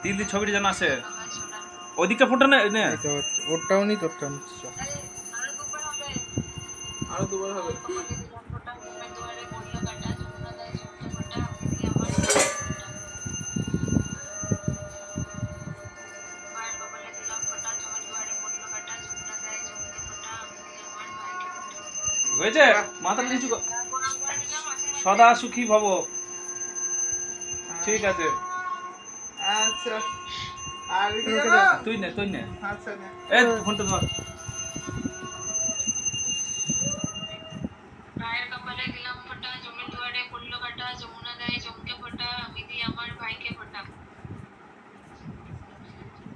তিল দিয়ে ছবিটা যেন আসে। ওদিকটা ফোনটা নে নে। ওরটাও নি তোরটাও নিচ্ছি। আরো দুবার হবে। হয়েছে? মাথাটা নিচু কর। সদা সুখী ভব। ঠিক আছে। আচ্ছা আর কি জানো? তুই নে। আচ্ছা নে। এই ফোনটা ধর। ভাইয়ের কপালে দিলাম ফোঁটা, জমির দুয়ারে পড়লো কাঁটা, যমুনা দেয় জমকে ফোঁটা, আমি দিই আমার ভাইকে ফোঁটা।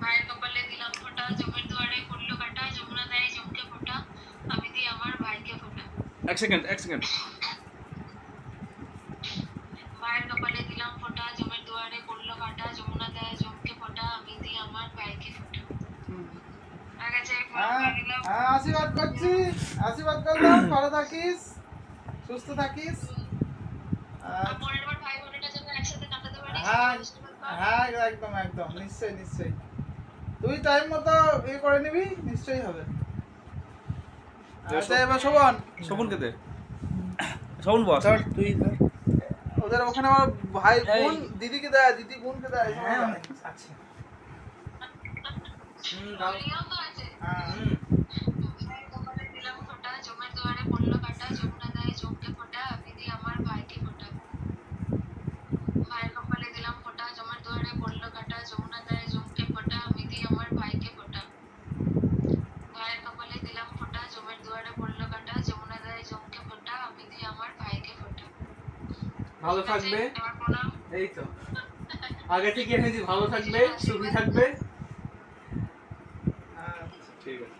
ভাইয়ের কপালে দিলাম ফোঁটা, জমির দুয়ারে পড়লো কাঁটা, যমুনা দেয় জমকে ফোঁটা, আমি দিই আমার ভাইকে ফোঁটা। এক সেকেন্ড। ভাইয়ের কপালে দিলাম ফোঁটা, জমির দুয়ারে পড়লো কাঁটা, যমুনা দেয় জমকে ফোঁটা, আমি দিই আমার ভাইকে ফোঁটা। আশীর্বাদ করছি, আশীর্বাদ করলাম, ভালো থাকিস, সুস্থ থাকিস। পরের বার ভাই বোনেরা যেন একসাথে কাটাতে পারি, হ্যাঁ আশীর্বাদ কর। হ্যাঁ একদম একদম নিশ্চয়ই তুই টাইম মতো ইয়ে করে নিবি, নিশ্চয়ই হবে। আচ্ছা এবার শোভনকে দে। শোভন বস। তুই ওদের ওখানে আমার ভাই বোন দিদিকে দেয়, দিদি বোনকে দেয়। হ্যাঁ আচ্ছা ওইও তো আছে। হ্যাঁ ভাইয়ের কপালে দিলাম ফোঁটা, জমির দুয়ারে পড়লো কাঁটা, যমুনা দেয় জমকে ফোঁটা, আমি দিই আমার ভাইকে ফোঁটা। ভাইয়ের কপালে দিলাম ফোঁটা, জমির দুয়ারে পড়লো কাঁটা, যমুনা দেয় জমকে ফোঁটা, আমি দিই আমার ভাইকে ফোঁটা। ভাইয়ের কপালে দিলাম ফোঁটা, জমির দুয়ারে পড়লো কাঁটা, যমুনা দেয় জমকে ফোঁটা, আমি দিই আমার ভাইকে ফোঁটা। ভালো থাকবে, এবার প্রণাম। এই তো আগে থেকে এনেছি, ভালো থাকবে, সুখী থাকবে। ঠিক আছে।